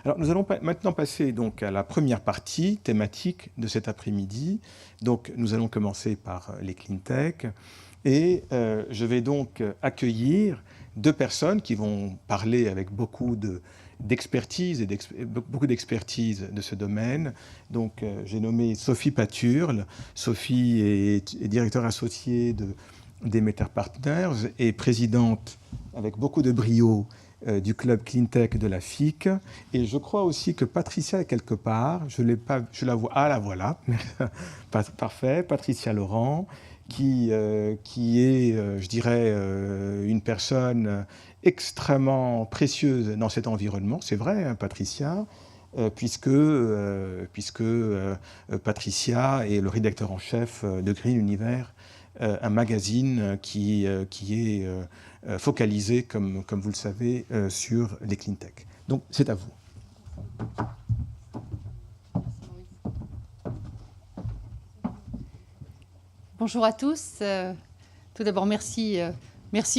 Alors, nous allons maintenant passer donc à la première partie thématique de cet après-midi. Donc, nous allons commencer par les clean tech et je vais donc accueillir deux personnes qui vont parler avec beaucoup d'expertise beaucoup d'expertise de ce domaine. Donc, j'ai nommé Sophie Paturle. Sophie est directeur associé de Demeter Partners et présidente avec beaucoup de brio du club Cleantech de la FIC. Et je crois aussi que Patricia est quelque part. Je la vois. Ah, la voilà. Parfait. Patricia Laurent, qui est, je dirais, une personne extrêmement précieuse dans cet environnement. C'est vrai, hein, Patricia, puisque Patricia est le rédacteur en chef de Green Univers, un magazine qui est focalisé, comme vous le savez, sur les clean tech. Donc, c'est à vous. Bonjour à tous. Tout d'abord, merci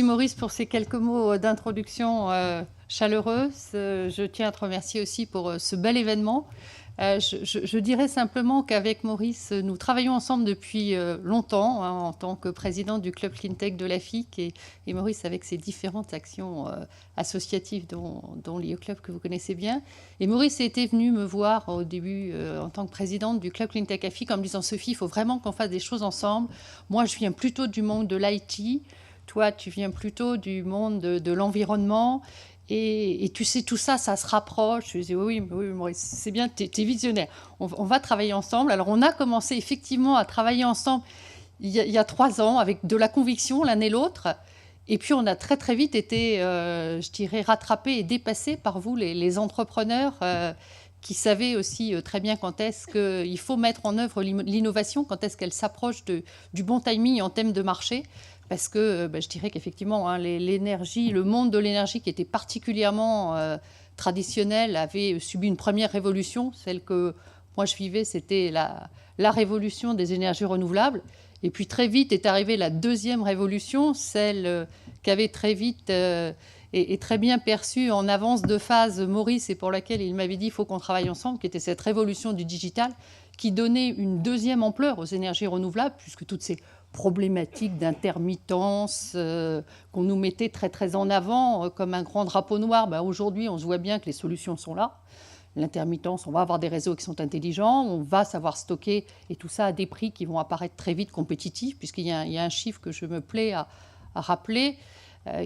Maurice pour ces quelques mots d'introduction chaleureuse. Je tiens à te remercier aussi pour ce bel événement. Je dirais simplement qu'avec Maurice, nous travaillons ensemble depuis longtemps, hein, en tant que président du club Cleantech de la FIC et Maurice avec ses différentes actions associatives dont l'IE Club que vous connaissez bien. Et Maurice était venu me voir au début en tant que présidente du club Cleantech à FIC en me disant « Sophie, il faut vraiment qu'on fasse des choses ensemble. Moi, je viens plutôt du monde de l'IT. Toi, tu viens plutôt du monde de l'environnement. Et tu sais, tout ça, ça se rapproche. » Je disais, oui, Maurice, c'est bien, tu es visionnaire. On va travailler ensemble. Alors, on a commencé effectivement à travailler ensemble il y a 3 ans avec de la conviction l'un et l'autre. Et puis, on a très, très vite été, je dirais, rattrapés et dépassés par vous, les entrepreneurs, qui savaient aussi très bien quand est-ce qu'il faut mettre en œuvre l'innovation, quand est-ce qu'elle s'approche du bon timing en thème de marché. Parce que je dirais qu'effectivement, hein, l'énergie, le monde de l'énergie qui était particulièrement traditionnel avait subi une première révolution. Celle que moi je vivais, c'était la révolution des énergies renouvelables. Et puis très vite est arrivée la deuxième révolution, celle qu'avait très vite et très bien perçue en avance de phase Maurice et pour laquelle il m'avait dit qu'il faut qu'on travaille ensemble, qui était cette révolution du digital qui donnait une deuxième ampleur aux énergies renouvelables, puisque toutes ces problématiques d'intermittence qu'on nous mettait très très en avant comme un grand drapeau noir. Aujourd'hui, on se voit bien que les solutions sont là. L'intermittence, on va avoir des réseaux qui sont intelligents, on va savoir stocker, et tout ça à des prix qui vont apparaître très vite compétitifs, puisqu'il y a un chiffre que je me plais à rappeler,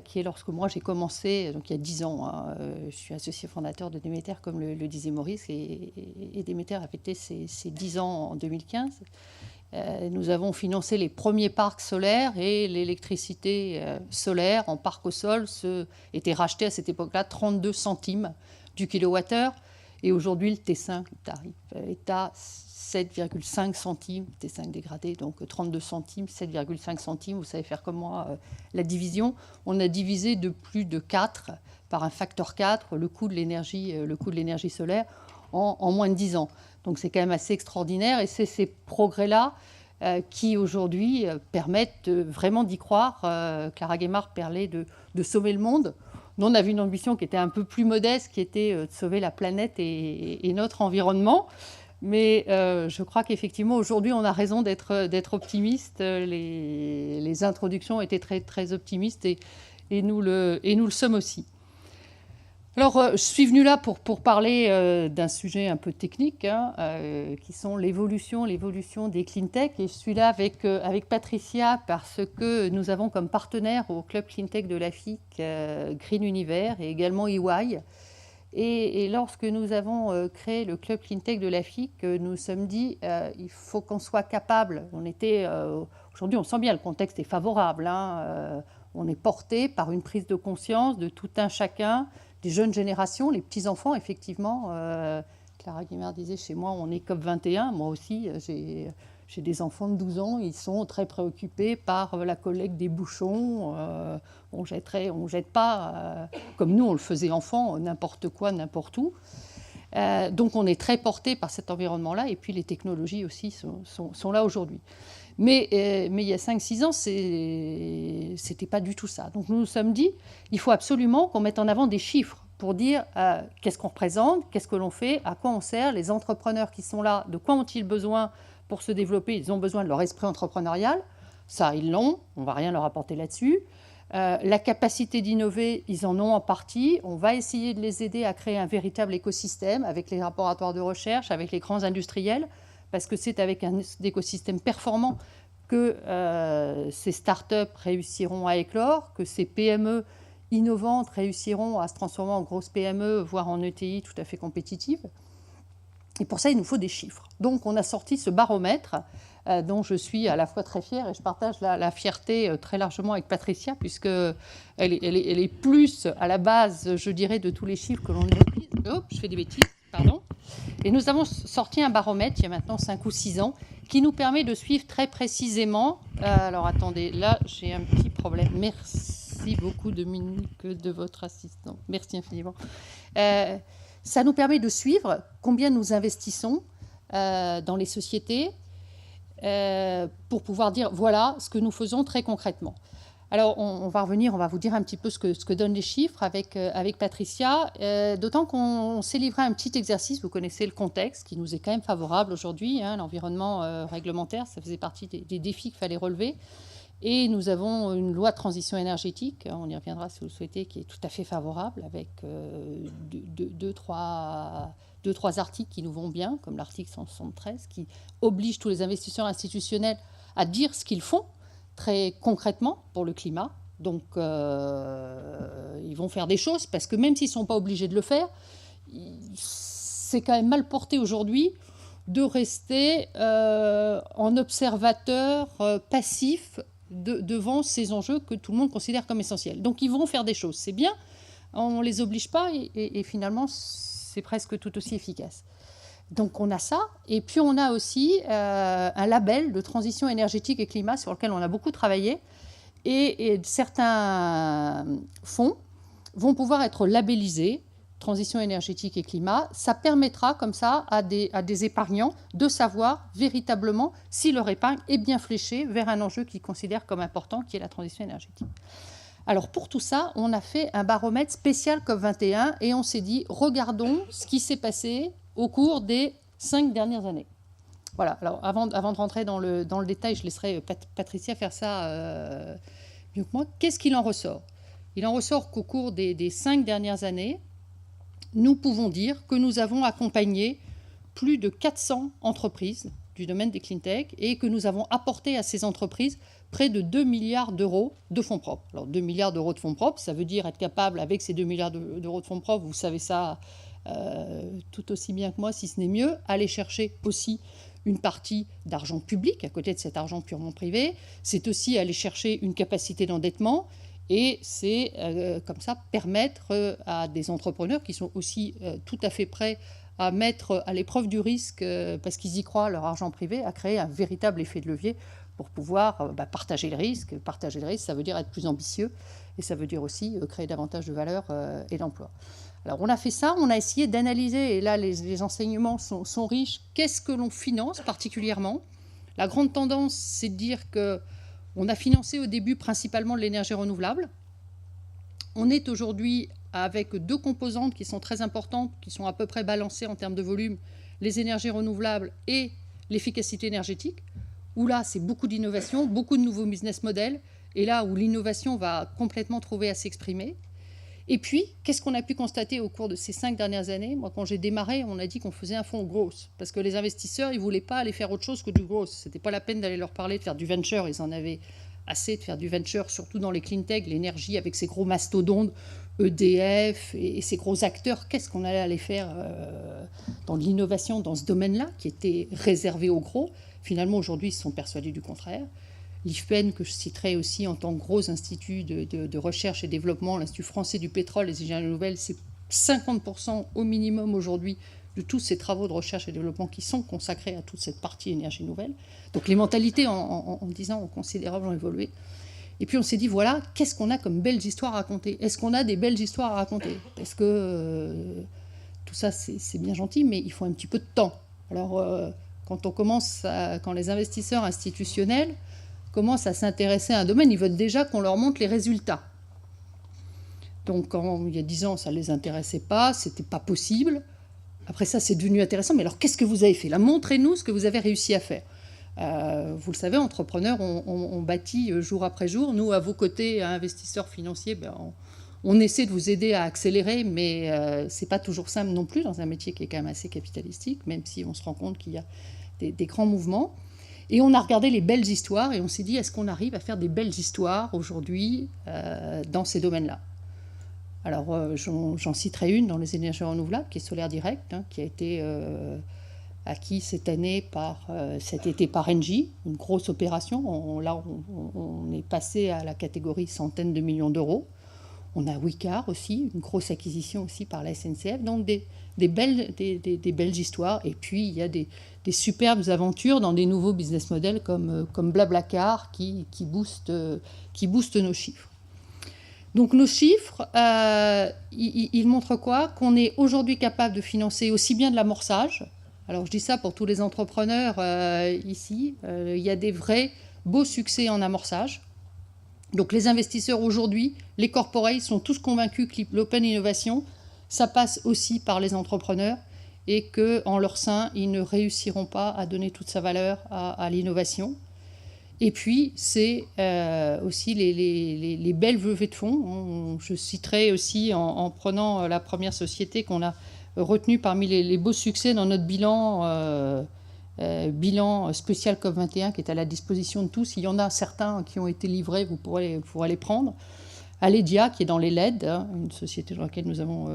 qui est lorsque moi j'ai commencé, donc il y a 10 ans, hein, je suis associé fondateur de Demeter, comme le disait Maurice, et Demeter a fêté ses 10 ans en 2015. Nous avons financé les premiers parcs solaires et l'électricité solaire en parc au sol était rachetée à cette époque-là 32 centimes du kilowattheure. Et aujourd'hui, le T5, le tarif, est à 7,5 centimes, T5 dégradé, donc 32 centimes, 7,5 centimes. Vous savez faire comme moi la division. On a divisé de plus de 4 par un facteur 4 le coût de l'énergie solaire en moins de 10 ans. Donc c'est quand même assez extraordinaire et c'est ces progrès-là qui aujourd'hui permettent vraiment d'y croire. Clara Guémard parlait de sauver le monde. Nous, on avait une ambition qui était un peu plus modeste, qui était de sauver la planète et notre environnement. Mais je crois qu'effectivement, aujourd'hui, on a raison d'être optimiste. Les introductions étaient très, très optimistes et nous le sommes aussi. Alors, je suis venue là pour parler d'un sujet un peu technique, hein, qui sont l'évolution des clean tech. Et je suis là avec Patricia parce que nous avons comme partenaire au club clean tech de la FIC Green Univers et également EY. Et lorsque nous avons créé le club clean tech de la FIC, nous nous sommes dit il faut qu'on soit capable. Aujourd'hui, on sent bien le contexte est favorable. Hein, on est porté par une prise de conscience de tout un chacun, des jeunes générations, les petits-enfants, effectivement. Clara Guémard disait, chez moi, on est COP21. Moi aussi, j'ai des enfants de 12 ans. Ils sont très préoccupés par la collecte des bouchons. On ne jette pas, comme nous, on le faisait enfant, n'importe quoi, n'importe où. Donc, on est très porté par cet environnement-là. Et puis, les technologies aussi sont là aujourd'hui. Mais il y a 5-6 ans, c'était pas du tout ça. Donc nous nous sommes dit, il faut absolument qu'on mette en avant des chiffres pour dire qu'est-ce qu'on représente, qu'est-ce que l'on fait, à quoi on sert, les entrepreneurs qui sont là, de quoi ont-ils besoin pour se développer. Ils ont besoin de leur esprit entrepreneurial, ça ils l'ont, on ne va rien leur apporter là-dessus. La capacité d'innover, ils en ont en partie. On va essayer de les aider à créer un véritable écosystème avec les laboratoires de recherche, avec les grands industriels, parce que c'est avec un écosystème performant que ces startups réussiront à éclore, que ces PME innovantes réussiront à se transformer en grosses PME, voire en ETI tout à fait compétitives. Et pour ça, il nous faut des chiffres. Donc, on a sorti ce baromètre dont je suis à la fois très fière et je partage la fierté très largement avec Patricia, puisqu'elle est plus à la base, je dirais, de tous les chiffres que l'on utilise. Oh, je fais des bêtises, pardon. Et nous avons sorti un baromètre, il y a maintenant 5 ou 6 ans, qui nous permet de suivre très précisément. Alors, attendez, là, j'ai un petit problème. Merci beaucoup, Dominique, de votre assistant. Merci infiniment. Ça nous permet de suivre combien nous investissons dans les sociétés pour pouvoir dire voilà ce que nous faisons très concrètement. Alors on va revenir, on va vous dire un petit peu ce que donnent les chiffres avec Patricia, d'autant qu'on s'est livré à un petit exercice, vous connaissez le contexte qui nous est quand même favorable aujourd'hui, hein, l'environnement réglementaire, ça faisait partie des défis qu'il fallait relever. Et nous avons une loi de transition énergétique, on y reviendra si vous le souhaitez, qui est tout à fait favorable, avec deux, trois articles qui nous vont bien, comme l'article 173, qui oblige tous les investisseurs institutionnels à dire ce qu'ils font très concrètement pour le climat. Donc, ils vont faire des choses, parce que même s'ils ne sont pas obligés de le faire, c'est quand même mal porté aujourd'hui de rester en observateur passif devant ces enjeux que tout le monde considère comme essentiels. Donc ils vont faire des choses, c'est bien, on ne les oblige pas et finalement c'est presque tout aussi efficace. Donc on a ça, et puis on a aussi un label de transition énergétique et climat sur lequel on a beaucoup travaillé, et certains fonds vont pouvoir être labellisés transition énergétique et climat. Ça permettra comme ça à des épargnants de savoir véritablement si leur épargne est bien fléchée vers un enjeu qu'ils considèrent comme important, qui est la transition énergétique. Alors pour tout ça, on a fait un baromètre spécial COP21 et on s'est dit, regardons ce qui s'est passé au cours des 5 dernières années. Voilà, alors avant de rentrer dans le détail, je laisserai Patricia faire ça mieux que moi. Qu'est-ce qu'il en ressort ? Il en ressort qu'au cours des 5 dernières années, nous pouvons dire que nous avons accompagné plus de 400 entreprises du domaine des clean tech et que nous avons apporté à ces entreprises près de 2 milliards d'euros de fonds propres. Alors 2 milliards d'euros de fonds propres, ça veut dire être capable, avec ces 2 milliards d'euros de fonds propres, vous savez ça tout aussi bien que moi, si ce n'est mieux, aller chercher aussi une partie d'argent public à côté de cet argent purement privé. C'est aussi aller chercher une capacité d'endettement. Et c'est comme ça permettre à des entrepreneurs qui sont aussi tout à fait prêts à mettre à l'épreuve du risque, parce qu'ils y croient, leur argent privé, à créer un véritable effet de levier pour pouvoir partager le risque. Partager le risque, ça veut dire être plus ambitieux et ça veut dire aussi créer davantage de valeur et d'emploi. Alors on a fait ça, on a essayé d'analyser, et là les enseignements sont riches. Qu'est-ce que l'on finance particulièrement ? La grande tendance, c'est de dire que on a financé au début principalement de l'énergie renouvelable. On est aujourd'hui avec 2 composantes qui sont très importantes, qui sont à peu près balancées en termes de volume, les énergies renouvelables et l'efficacité énergétique, où là, c'est beaucoup d'innovation, beaucoup de nouveaux business models, et là où l'innovation va complètement trouver à s'exprimer. Et puis, qu'est-ce qu'on a pu constater au cours de ces 5 dernières années ? Moi, quand j'ai démarré, on a dit qu'on faisait un fonds growth, parce que les investisseurs, ils ne voulaient pas aller faire autre chose que du growth. Ce n'était pas la peine d'aller leur parler de faire du venture, ils en avaient assez de faire du venture, surtout dans les clean tech, l'énergie avec ces gros mastodontes, EDF et ces gros acteurs. Qu'est-ce qu'on allait aller faire dans l'innovation dans ce domaine-là, qui était réservé aux gros ? Finalement, aujourd'hui, ils se sont persuadés du contraire. L'IFPEN, que je citerai aussi en tant que gros institut de recherche et développement, l'Institut français du pétrole et des énergies renouvelables, c'est 50% au minimum aujourd'hui de tous ces travaux de recherche et développement qui sont consacrés à toute cette partie énergie nouvelle. Donc les mentalités, en 10 ans, ont considérablement évolué. Et puis on s'est dit, voilà, qu'est-ce qu'on a comme belles histoires à raconter ? Est-ce qu'on a des belles histoires à raconter ? Parce que tout ça, c'est bien gentil, mais il faut un petit peu de temps. Alors, quand les investisseurs institutionnels commencent à s'intéresser à un domaine, ils veulent déjà qu'on leur montre les résultats. Donc il y a 10 ans, ça ne les intéressait pas, ce n'était pas possible. Après ça, c'est devenu intéressant. Mais alors, qu'est-ce que vous avez fait là? Montrez-nous ce que vous avez réussi à faire. Vous le savez, entrepreneurs, on bâtit jour après jour. Nous, à vos côtés, investisseurs financiers, on essaie de vous aider à accélérer, mais ce n'est pas toujours simple non plus dans un métier qui est quand même assez capitalistique, même si on se rend compte qu'il y a des grands mouvements. Et on a regardé les belles histoires et on s'est dit, est-ce qu'on arrive à faire des belles histoires aujourd'hui dans ces domaines-là? Alors, j'en citerai une dans les énergies renouvelables, qui est Solaire Direct, qui a été acquis cet été par Engie, une grosse opération. On est passé à la catégorie centaines de millions d'euros. On a Wicar aussi, une grosse acquisition aussi par la SNCF. Donc, des belles histoires. Et puis, il y a des superbes aventures dans des nouveaux business models comme Blablacar qui boostent nos chiffres. Donc nos chiffres, ils montrent quoi? Qu'on est aujourd'hui capable de financer aussi bien de l'amorçage. Alors je dis ça pour tous les entrepreneurs ici. Il y a des vrais beaux succès en amorçage. Donc les investisseurs aujourd'hui, les corporates sont tous convaincus que l'open innovation, ça passe aussi par les entrepreneurs et qu'en leur sein, ils ne réussiront pas à donner toute sa valeur à l'innovation. Et puis, c'est aussi les belles levées de fonds. Je citerai aussi, en prenant la première société qu'on a retenue parmi les beaux succès dans notre bilan spécial COP21, qui est à la disposition de tous. Il y en a certains qui ont été livrés, vous pourrez les prendre. Aledia, qui est dans les LED, une société dans laquelle nous avons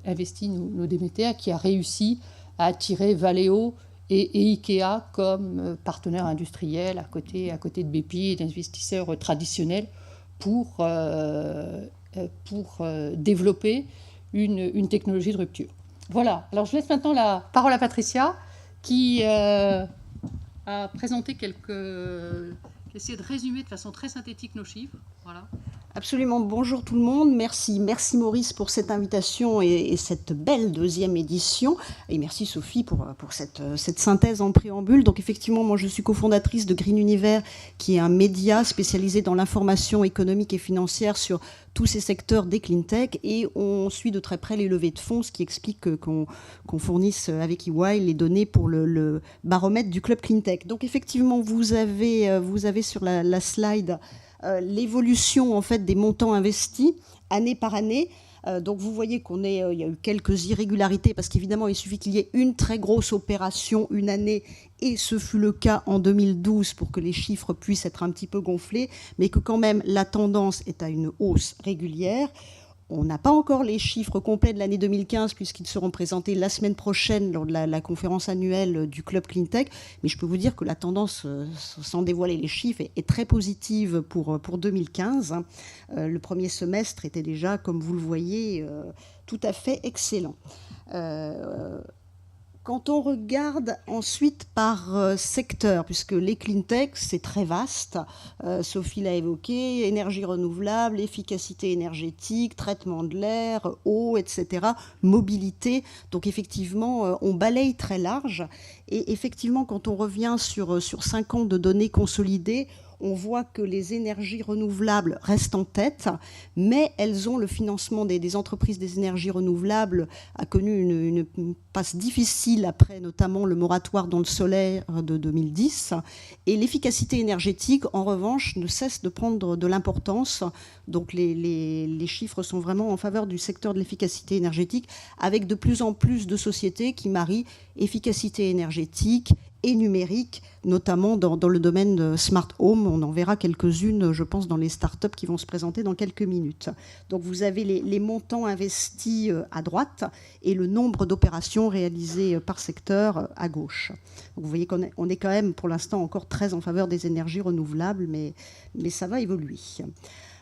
investi, nos DMTA, qui a réussi à attirer Valeo et Ikea comme partenaires industriels à côté de BP et d'investisseurs traditionnels pour développer une technologie de rupture. Voilà, alors je laisse maintenant la parole à Patricia qui a présenté essayer de résumer de façon très synthétique nos chiffres. Voilà. Absolument. Bonjour tout le monde. Merci Maurice pour cette invitation et cette belle deuxième édition. Et merci Sophie pour cette synthèse en préambule. Donc effectivement, moi je suis cofondatrice de Green Univers, qui est un média spécialisé dans l'information économique et financière sur tous ces secteurs des clean tech, et on suit de très près les levées de fonds, ce qui explique qu'on fournisse avec EY les données pour le baromètre du club clean tech. Donc effectivement, vous avez sur la slide l'évolution en fait des montants investis année par année. Donc vous voyez il y a eu quelques irrégularités parce qu'évidemment il suffit qu'il y ait une très grosse opération une année, et ce fut le cas en 2012 pour que les chiffres puissent être un petit peu gonflés, mais que quand même la tendance est à une hausse régulière. On n'a pas encore les chiffres complets de l'année 2015 puisqu'ils seront présentés la semaine prochaine lors de la conférence annuelle du Club Clean Tech. Mais je peux vous dire que la tendance, sans dévoiler les chiffres, est très positive pour 2015. Le premier semestre était déjà, comme vous le voyez, tout à fait excellent. Quand on regarde ensuite par secteur, puisque les clean tech, c'est très vaste, Sophie l'a évoqué, énergie renouvelable, efficacité énergétique, traitement de l'air, eau, etc., mobilité. Donc effectivement, on balaye très large. Et effectivement, quand on revient sur 5 ans de données consolidées, on voit que les énergies renouvelables restent en tête, mais elles ont le financement des entreprises des énergies renouvelables a connu une passe difficile après notamment le moratoire dans le solaire de 2010. Et l'efficacité énergétique, en revanche, ne cesse de prendre de l'importance. Donc les chiffres sont vraiment en faveur du secteur de l'efficacité énergétique, avec de plus en plus de sociétés qui marient efficacité énergétique et numérique, notamment dans le domaine de Smart Home. On en verra quelques-unes, je pense, dans les startups qui vont se présenter dans quelques minutes. Donc vous avez les montants investis à droite et le nombre d'opérations réalisées par secteur à gauche. Donc vous voyez qu'on est quand même pour l'instant encore très en faveur des énergies renouvelables, mais ça va évoluer.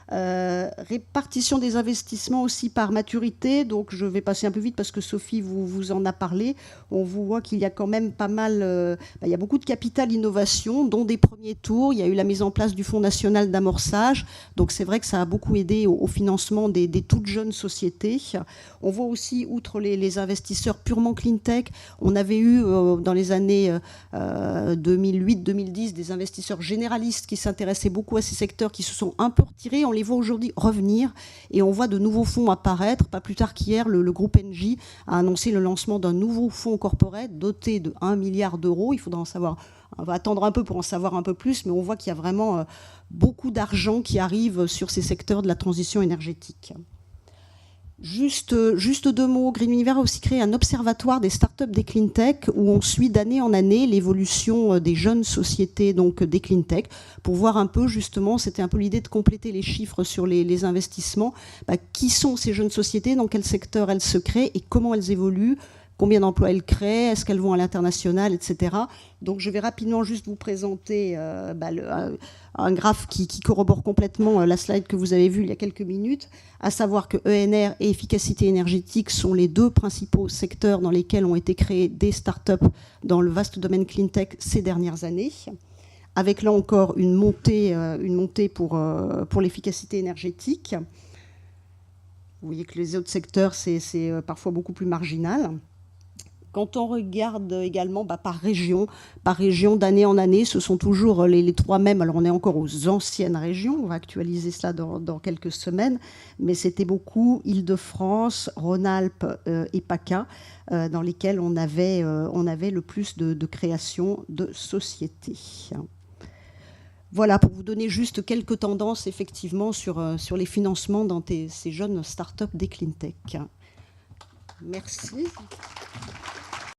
Répartition des investissements aussi par maturité, donc je vais passer un peu vite parce que Sophie vous en a parlé. On voit qu'il y a quand même pas mal, il y a beaucoup de capital innovation, dont des premiers tours. Il y a eu la mise en place du Fonds national d'amorçage, donc c'est vrai que ça a beaucoup aidé au financement des toutes jeunes sociétés. On voit aussi, outre les investisseurs purement clean tech, on avait eu dans les années 2008-2010 des investisseurs généralistes qui s'intéressaient beaucoup à ces secteurs, qui se sont un peu retirés. On les voit aujourd'hui revenir et on voit de nouveaux fonds apparaître. Pas plus tard qu'hier, le groupe Engie a annoncé le lancement d'un nouveau fonds corporate doté de 1 milliard d'euros. Il faudra en savoir, on va attendre un peu pour en savoir un peu plus, mais on voit qu'il y a vraiment beaucoup d'argent qui arrive sur ces secteurs de la transition énergétique. Juste 2 mots. Green Universe a aussi créé un observatoire des startups des clean tech où on suit d'année en année l'évolution des jeunes sociétés donc des clean tech pour voir un peu justement, c'était un peu l'idée de compléter les chiffres sur les investissements. Qui sont ces jeunes sociétés, dans quel secteur elles se créent et comment elles évoluent, combien d'emplois elles créent, est-ce qu'elles vont à l'international, etc. Donc je vais rapidement juste vous présenter un graphe qui corrobore complètement la slide que vous avez vue il y a quelques minutes, à savoir que ENR et efficacité énergétique sont les 2 principaux secteurs dans lesquels ont été créées des startups dans le vaste domaine clean tech ces dernières années, avec là encore une montée pour l'efficacité énergétique. Vous voyez que les autres secteurs, c'est parfois beaucoup plus marginal. Quand on regarde également par région d'année en année, ce sont toujours les 3 mêmes. Alors on est encore aux anciennes régions, on va actualiser cela dans quelques semaines, mais c'était beaucoup Île-de-France, Rhône-Alpes et PACA, dans lesquels on avait le plus de création de sociétés. Voilà, pour vous donner juste quelques tendances effectivement sur les financements dans ces jeunes startups des clean tech. Merci.